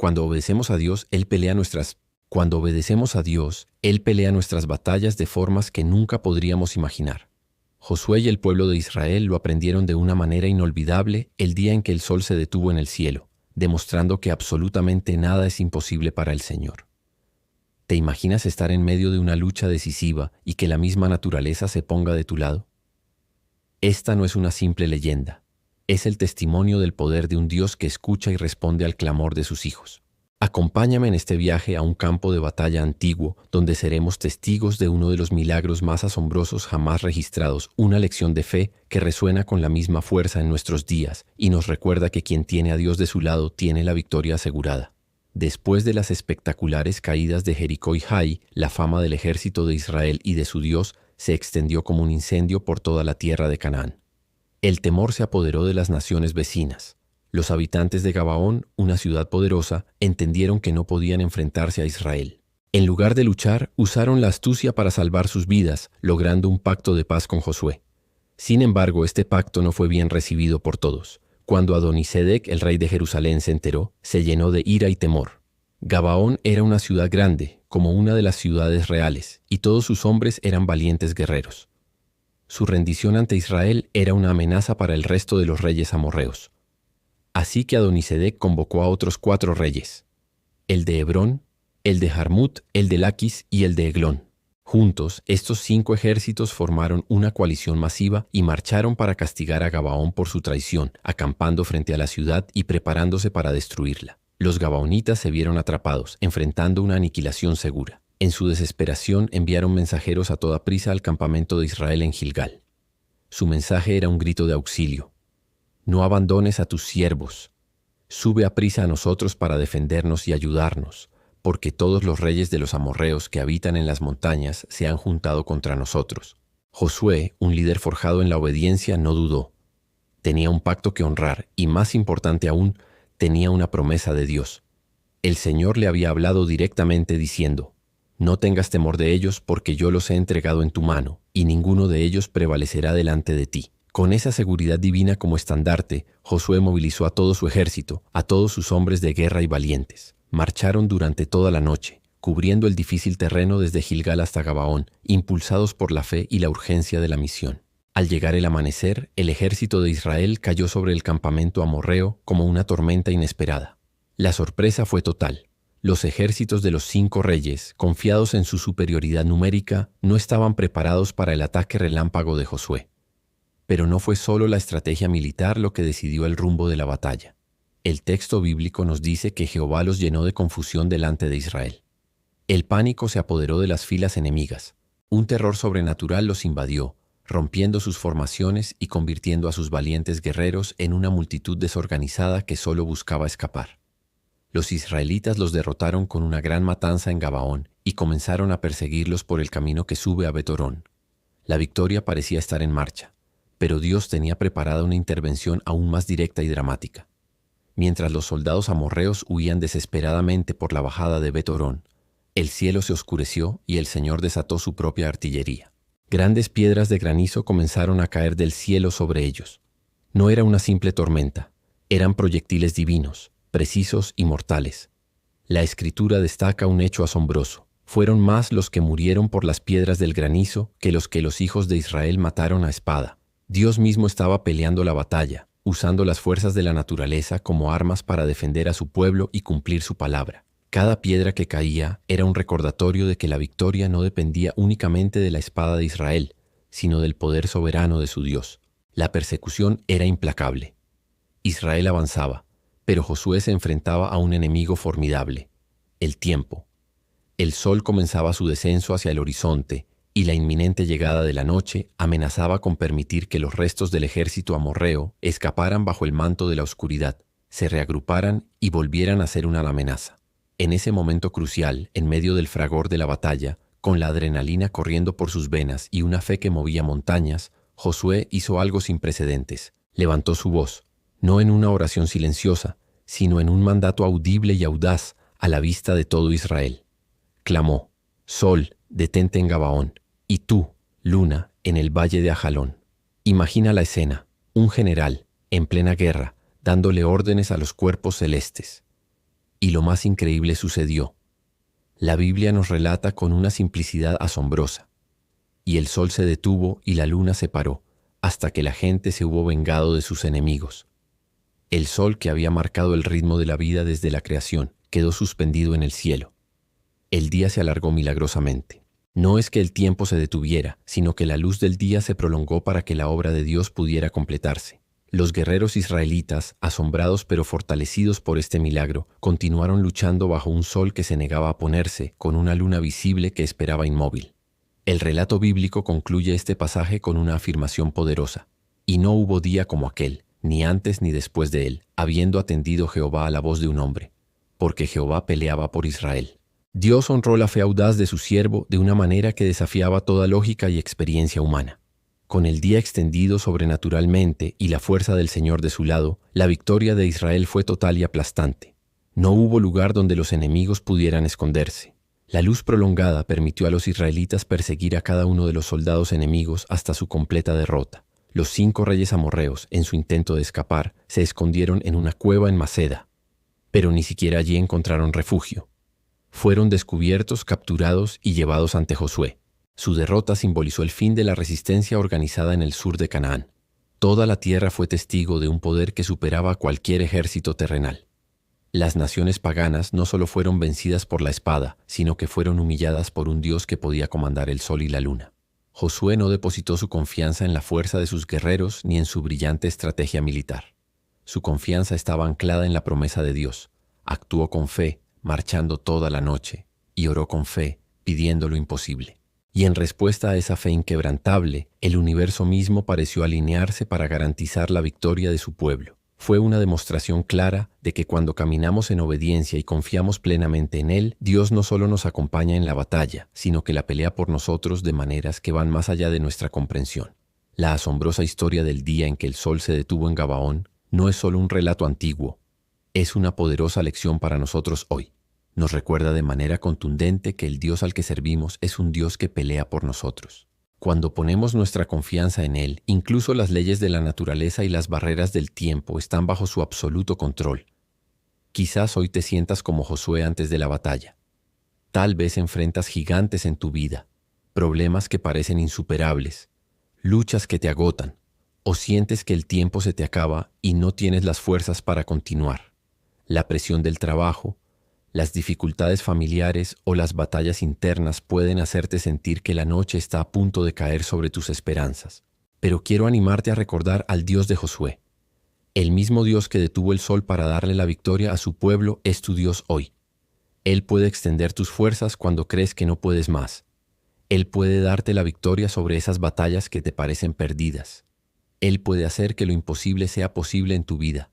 Cuando obedecemos a Dios, Él pelea nuestras batallas de formas que nunca podríamos imaginar. Josué y el pueblo de Israel lo aprendieron de una manera inolvidable el día en que el sol se detuvo en el cielo, demostrando que absolutamente nada es imposible para el Señor. ¿Te imaginas estar en medio de una lucha decisiva y que la misma naturaleza se ponga de tu lado? Esta no es una simple leyenda, es el testimonio del poder de un Dios que escucha y responde al clamor de sus hijos. Acompáñame en este viaje a un campo de batalla antiguo, donde seremos testigos de uno de los milagros más asombrosos jamás registrados, una lección de fe que resuena con la misma fuerza en nuestros días y nos recuerda que quien tiene a Dios de su lado tiene la victoria asegurada. Después de las espectaculares caídas de Jericó y Jai, la fama del ejército de Israel y de su Dios se extendió como un incendio por toda la tierra de Canaán. El temor se apoderó de las naciones vecinas. Los habitantes de Gabaón, una ciudad poderosa, entendieron que no podían enfrentarse a Israel. En lugar de luchar, usaron la astucia para salvar sus vidas, logrando un pacto de paz con Josué. Sin embargo, este pacto no fue bien recibido por todos. Cuando Adonisedec, el rey de Jerusalén, se enteró, se llenó de ira y temor. Gabaón era una ciudad grande, como una de las ciudades reales, y todos sus hombres eran valientes guerreros. Su rendición ante Israel era una amenaza para el resto de los reyes amorreos. Así que Adonisedec convocó a otros 4 reyes, el de Hebrón, el de Jarmut, el de Laquis y el de Eglón. Juntos, estos 5 ejércitos formaron una coalición masiva y marcharon para castigar a Gabaón por su traición, acampando frente a la ciudad y preparándose para destruirla. Los gabaonitas se vieron atrapados, enfrentando una aniquilación segura. En su desesperación enviaron mensajeros a toda prisa al campamento de Israel en Gilgal. Su mensaje era un grito de auxilio. No abandones a tus siervos. Sube a prisa a nosotros para defendernos y ayudarnos, porque todos los reyes de los amorreos que habitan en las montañas se han juntado contra nosotros. Josué, un líder forjado en la obediencia, no dudó. Tenía un pacto que honrar y, más importante aún, tenía una promesa de Dios. El Señor le había hablado directamente diciendo: «No tengas temor de ellos, porque yo los he entregado en tu mano, y ninguno de ellos prevalecerá delante de ti». Con esa seguridad divina como estandarte, Josué movilizó a todo su ejército, a todos sus hombres de guerra y valientes. Marcharon durante toda la noche, cubriendo el difícil terreno desde Gilgal hasta Gabaón, impulsados por la fe y la urgencia de la misión. Al llegar el amanecer, el ejército de Israel cayó sobre el campamento amorreo como una tormenta inesperada. La sorpresa fue total. Los ejércitos de los 5 reyes, confiados en su superioridad numérica, no estaban preparados para el ataque relámpago de Josué. Pero no fue solo la estrategia militar lo que decidió el rumbo de la batalla. El texto bíblico nos dice que Jehová los llenó de confusión delante de Israel. El pánico se apoderó de las filas enemigas. Un terror sobrenatural los invadió, rompiendo sus formaciones y convirtiendo a sus valientes guerreros en una multitud desorganizada que solo buscaba escapar. Los israelitas los derrotaron con una gran matanza en Gabaón y comenzaron a perseguirlos por el camino que sube a Betorón. La victoria parecía estar en marcha, pero Dios tenía preparada una intervención aún más directa y dramática. Mientras los soldados amorreos huían desesperadamente por la bajada de Betorón, el cielo se oscureció y el Señor desató su propia artillería. Grandes piedras de granizo comenzaron a caer del cielo sobre ellos. No era una simple tormenta, eran proyectiles divinos, precisos y mortales. La Escritura destaca un hecho asombroso. Fueron más los que murieron por las piedras del granizo que los hijos de Israel mataron a espada. Dios mismo estaba peleando la batalla, usando las fuerzas de la naturaleza como armas para defender a su pueblo y cumplir su palabra. Cada piedra que caía era un recordatorio de que la victoria no dependía únicamente de la espada de Israel, sino del poder soberano de su Dios. La persecución era implacable. Israel avanzaba, pero Josué se enfrentaba a un enemigo formidable: el tiempo. El sol comenzaba su descenso hacia el horizonte, y la inminente llegada de la noche amenazaba con permitir que los restos del ejército amorreo escaparan bajo el manto de la oscuridad, se reagruparan y volvieran a ser una amenaza. En ese momento crucial, en medio del fragor de la batalla, con la adrenalina corriendo por sus venas y una fe que movía montañas, Josué hizo algo sin precedentes. Levantó su voz, no en una oración silenciosa, sino en un mandato audible y audaz a la vista de todo Israel. Clamó: «Sol, detente en Gabaón, y tú, luna, en el valle de Ajalón». Imagina la escena: un general, en plena guerra, dándole órdenes a los cuerpos celestes. Y lo más increíble sucedió. La Biblia nos relata con una simplicidad asombrosa. Y el sol se detuvo y la luna se paró, hasta que la gente se hubo vengado de sus enemigos. El sol, que había marcado el ritmo de la vida desde la creación, quedó suspendido en el cielo. El día se alargó milagrosamente. No es que el tiempo se detuviera, sino que la luz del día se prolongó para que la obra de Dios pudiera completarse. Los guerreros israelitas, asombrados pero fortalecidos por este milagro, continuaron luchando bajo un sol que se negaba a ponerse, con una luna visible que esperaba inmóvil. El relato bíblico concluye este pasaje con una afirmación poderosa. Y no hubo día como aquel, ni antes ni después de él, habiendo atendido Jehová a la voz de un hombre, porque Jehová peleaba por Israel. Dios honró la fe audaz de su siervo de una manera que desafiaba toda lógica y experiencia humana. Con el día extendido sobrenaturalmente y la fuerza del Señor de su lado, la victoria de Israel fue total y aplastante. No hubo lugar donde los enemigos pudieran esconderse. La luz prolongada permitió a los israelitas perseguir a cada uno de los soldados enemigos hasta su completa derrota. Los 5 reyes amorreos, en su intento de escapar, se escondieron en una cueva en Maceda, pero ni siquiera allí encontraron refugio. Fueron descubiertos, capturados y llevados ante Josué. Su derrota simbolizó el fin de la resistencia organizada en el sur de Canaán. Toda la tierra fue testigo de un poder que superaba a cualquier ejército terrenal. Las naciones paganas no solo fueron vencidas por la espada, sino que fueron humilladas por un Dios que podía comandar el sol y la luna. Josué no depositó su confianza en la fuerza de sus guerreros ni en su brillante estrategia militar. Su confianza estaba anclada en la promesa de Dios. Actuó con fe, marchando toda la noche, y oró con fe, pidiendo lo imposible. Y en respuesta a esa fe inquebrantable, el universo mismo pareció alinearse para garantizar la victoria de su pueblo. Fue una demostración clara de que cuando caminamos en obediencia y confiamos plenamente en Él, Dios no solo nos acompaña en la batalla, sino que la pelea por nosotros de maneras que van más allá de nuestra comprensión. La asombrosa historia del día en que el sol se detuvo en Gabaón no es solo un relato antiguo, es una poderosa lección para nosotros hoy. Nos recuerda de manera contundente que el Dios al que servimos es un Dios que pelea por nosotros. Cuando ponemos nuestra confianza en Él, incluso las leyes de la naturaleza y las barreras del tiempo están bajo su absoluto control. Quizás hoy te sientas como Josué antes de la batalla. Tal vez enfrentas gigantes en tu vida, problemas que parecen insuperables, luchas que te agotan, o sientes que el tiempo se te acaba y no tienes las fuerzas para continuar. La presión del trabajo, las dificultades familiares o las batallas internas pueden hacerte sentir que la noche está a punto de caer sobre tus esperanzas. Pero quiero animarte a recordar al Dios de Josué. El mismo Dios que detuvo el sol para darle la victoria a su pueblo es tu Dios hoy. Él puede extender tus fuerzas cuando crees que no puedes más. Él puede darte la victoria sobre esas batallas que te parecen perdidas. Él puede hacer que lo imposible sea posible en tu vida.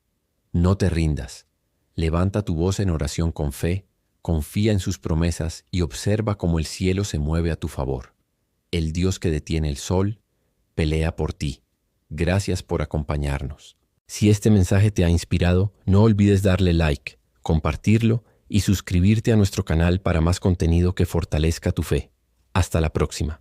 No te rindas. Levanta tu voz en oración con fe, confía en sus promesas y observa cómo el cielo se mueve a tu favor. El Dios que detiene el sol, pelea por ti. Gracias por acompañarnos. Si este mensaje te ha inspirado, no olvides darle like, compartirlo y suscribirte a nuestro canal para más contenido que fortalezca tu fe. Hasta la próxima.